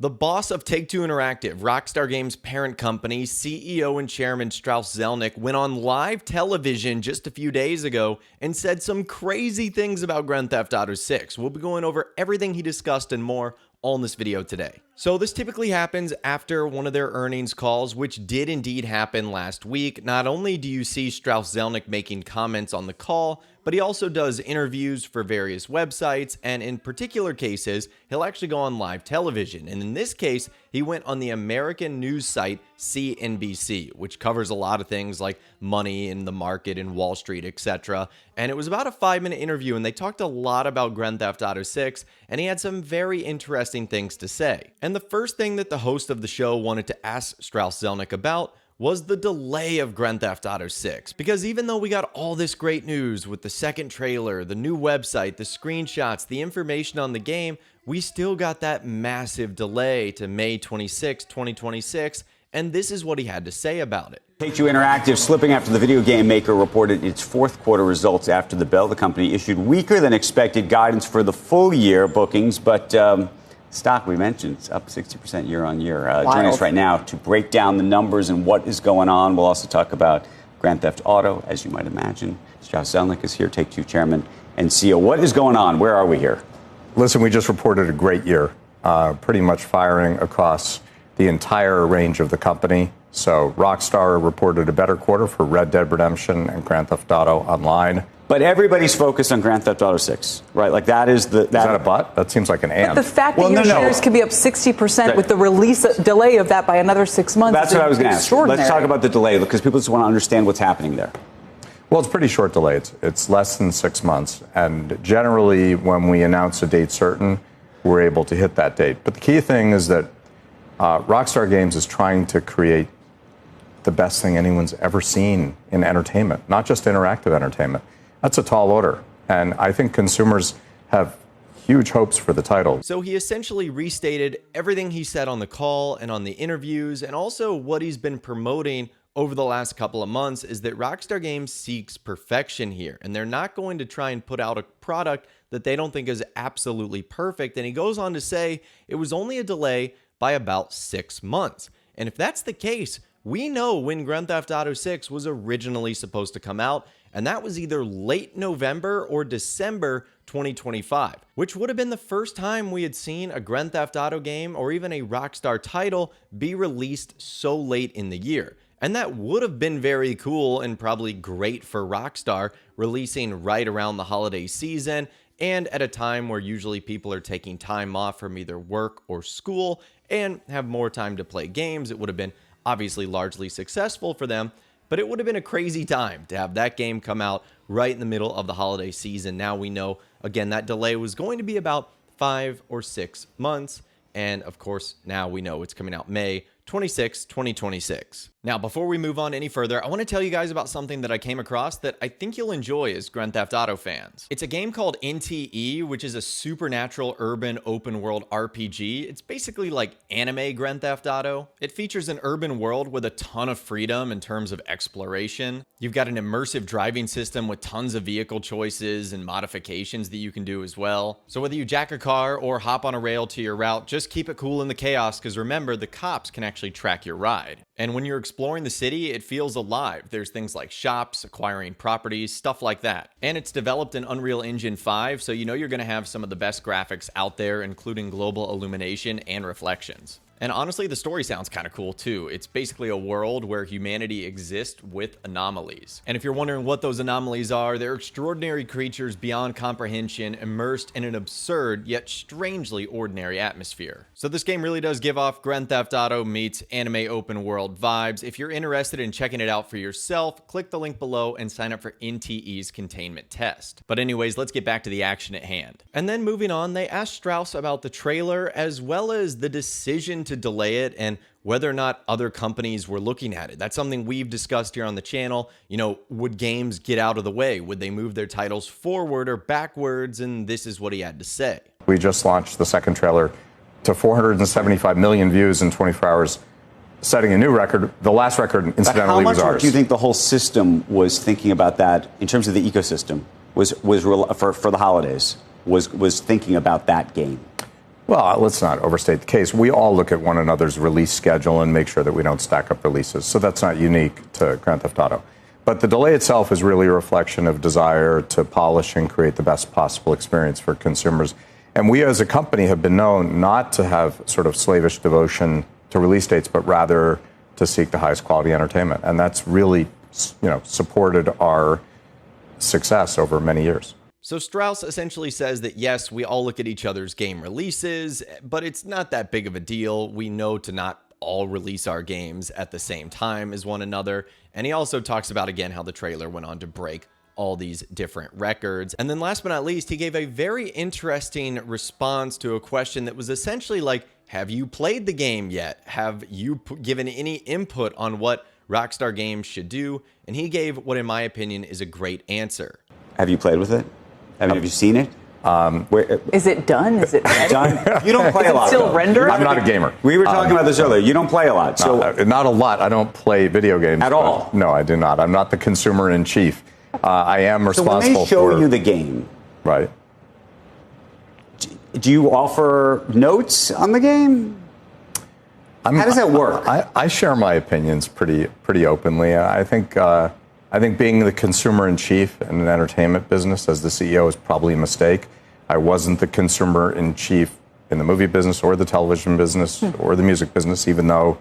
The boss of Take-Two Interactive, Rockstar Games' parent company, CEO and chairman Strauss Zelnick, went on live television just a few days ago and said some crazy things about Grand Theft Auto 6. We'll be going over everything he discussed and more all in this video today. So this typically happens after one of their earnings calls, which did indeed happen last week. Not only do you see Strauss Zelnick making comments on the call, but he also does interviews for various websites, and in particular cases, he'll actually go on live television. And in this case, he went on the American news site CNBC, which covers a lot of things like money and the market and Wall Street, etc. And it was about a 5-minute interview, and they talked a lot about Grand Theft Auto 6, and he had some very interesting things to say. And the first thing that the host of the show wanted to ask Strauss Zelnick about was the delay of Grand Theft Auto 6. Because even though we got all this great news with the second trailer, the new website, the screenshots, the information on the game, we still got that massive delay to May 26, 2026, and this is what he had to say about it. Take-Two Interactive slipping after the video game maker reported its fourth quarter results after the bell. The company issued weaker than expected guidance for the full year bookings, but stock, we mentioned, it's up 60% year on year. Joining us right now to break down the numbers and what is going on. We'll also talk about Grand Theft Auto, as you might imagine. Strauss Zelnick is here, Take-Two chairman and CEO. What is going on? Where are we here? Listen, we just reported a great year, pretty much firing across the entire range of the company. So Rockstar reported a better quarter for Red Dead Redemption and Grand Theft Auto Online. But everybody's focused on Grand Theft Auto 6, right? Like that is the... Is that a but? That seems like an and. But the fact that your shares can be up 60% with the release delay of that by another 6 months That's what I was going to ask. Let's talk about the delay because people just want to understand what's happening there. Well, it's pretty short delay. It's less than 6 months. And generally, when we announce a date certain, we're able to hit that date. But the key thing is that Rockstar Games is trying to create the best thing anyone's ever seen in entertainment, not just interactive entertainment. That's a tall order, and I think consumers have huge hopes for the title. So he essentially restated everything he said on the call and on the interviews, and also what he's been promoting over the last couple of months is that Rockstar Games seeks perfection here, and they're not going to try and put out a product that they don't think is absolutely perfect. And he goes on to say it was only a delay by about 6 months. And if that's the case, we know when Grand Theft Auto 6 was originally supposed to come out, and that was either late November or December 2025, which would have been the first time we had seen a Grand Theft Auto game or even a Rockstar title be released so late in the year. And that would have been very cool and probably great for Rockstar, releasing right around the holiday season and at a time where usually people are taking time off from either work or school and have more time to play games. It would have been obviously largely successful for them, but it would have been a crazy time to have that game come out right in the middle of the holiday season. Now we know, again, that delay was going to be about 5 or 6 months. And of course, now we know it's coming out May 26, 2026. Now, before we move on any further, I want to tell you guys about something that I came across that I think you'll enjoy as Grand Theft Auto fans. It's a game called NTE, which is a supernatural urban open world RPG. It's basically like anime Grand Theft Auto. It features an urban world with a ton of freedom in terms of exploration. You've got an immersive driving system with tons of vehicle choices and modifications that you can do as well. So whether you jack a car or hop on a rail to your route, just keep it cool in the chaos, because remember, the cops can actually track your ride. And when you're exploring the city, it feels alive. There's things like shops, acquiring properties, stuff like that. And it's developed in Unreal Engine 5, so you know you're going to have some of the best graphics out there, including global illumination and reflections. And honestly, the story sounds kind of cool too. It's basically a world where humanity exists with anomalies. And if you're wondering what those anomalies are, they're extraordinary creatures beyond comprehension, immersed in an absurd yet strangely ordinary atmosphere. So this game really does give off Grand Theft Auto meets anime open world vibes. If you're interested in checking it out for yourself, click the link below and sign up for NTE's containment test. But anyways, let's get back to the action at hand. And then moving on, they asked Strauss about the trailer as well as the decision to delay it and whether or not other companies were looking at it. That's something we've discussed here on the channel. You know, would games get out of the way? Would they move their titles forward or backwards? And this is what he had to say. We just launched the second trailer to 475 million views in 24 hours, setting a new record. The last record, incidentally, was ours. How much do you think the whole system was thinking about that in terms of the ecosystem? Was for the holidays? Was thinking about that game? Well, let's not overstate the case. We all look at one another's release schedule and make sure that we don't stack up releases. So that's not unique to Grand Theft Auto. But the delay itself is really a reflection of desire to polish and create the best possible experience for consumers. And we as a company have been known not to have sort of slavish devotion to release dates, but rather to seek the highest quality entertainment. And that's really, supported our success over many years. So Strauss essentially says that yes, we all look at each other's game releases, but it's not that big of a deal. We know to not all release our games at the same time as one another. And he also talks about, again, how the trailer went on to break all these different records. And then last but not least, he gave a very interesting response to a question that was essentially like, have you played the game yet? Have you given any input on what Rockstar Games should do? And he gave what, in my opinion, is a great answer. Have you played with it? Have you seen it? Is it done? Is it ready? Done? You don't play a lot. Still though. rendered? I'm not a gamer. We were talking about this earlier. You don't play a lot. So Not a lot. I don't play video games. At all? No, I do not. I'm not the consumer in chief. I am responsible when they show for... you the game, Right. do you offer notes on the game? How does that work? I share my opinions pretty openly. I think being the consumer in chief in an entertainment business as the CEO is probably a mistake. I wasn't the consumer in chief in the movie business or the television business or the music business, even though,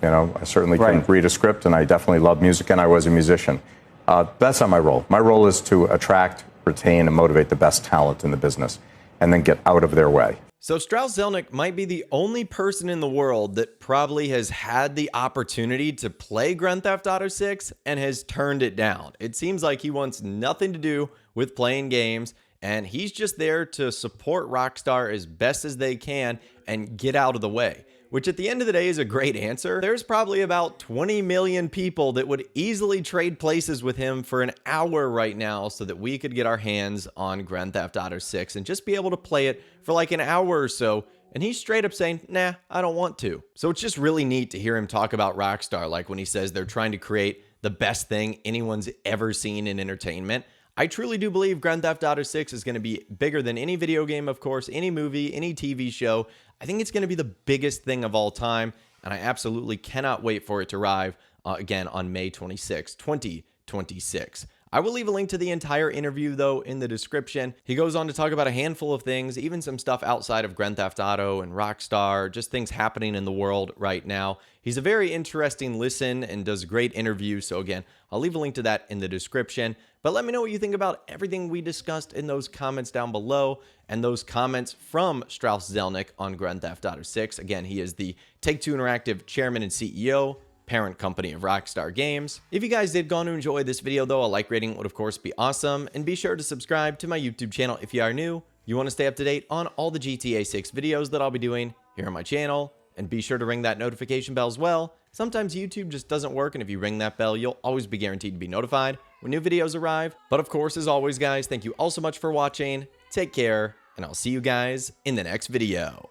I certainly can read a script and I definitely love music and I was a musician. That's not my role. My role is to attract, retain, and motivate the best talent in the business and then get out of their way. So Strauss Zelnick might be the only person in the world that probably has had the opportunity to play Grand Theft Auto 6 and has turned it down. It seems like he wants nothing to do with playing games, and he's just there to support Rockstar as best as they can and get out of the way, which at the end of the day is a great answer. There's probably about 20 million people that would easily trade places with him for an hour right now so that we could get our hands on Grand Theft Auto 6 and just be able to play it for like an hour or so. And he's straight up saying, nah, I don't want to. So it's just really neat to hear him talk about Rockstar, like when he says they're trying to create the best thing anyone's ever seen in entertainment. I truly do believe Grand Theft Auto 6 is going to be bigger than any video game, of course, any movie, any TV show. I think it's going to be the biggest thing of all time, and I absolutely cannot wait for it to arrive again on May 26, 2026. I will leave a link to the entire interview, though, in the description. He goes on to talk about a handful of things, even some stuff outside of Grand Theft Auto and Rockstar, just things happening in the world right now. He's a very interesting listen and does great interviews, so again, I'll leave a link to that in the description. But let me know what you think about everything we discussed in those comments down below and those comments from Strauss Zelnick on Grand Theft Auto 6. Again, he is the Take-Two Interactive chairman and CEO, parent company of Rockstar Games. If you guys did go on to enjoy this video, though, a like rating would, of course, be awesome. And be sure to subscribe to my YouTube channel if you are new. You want to stay up to date on all the GTA 6 videos that I'll be doing here on my channel. And be sure to ring that notification bell as well. Sometimes YouTube just doesn't work, and if you ring that bell, you'll always be guaranteed to be notified when new videos arrive. But of course, as always, guys, thank you all so much for watching. Take care, and I'll see you guys in the next video.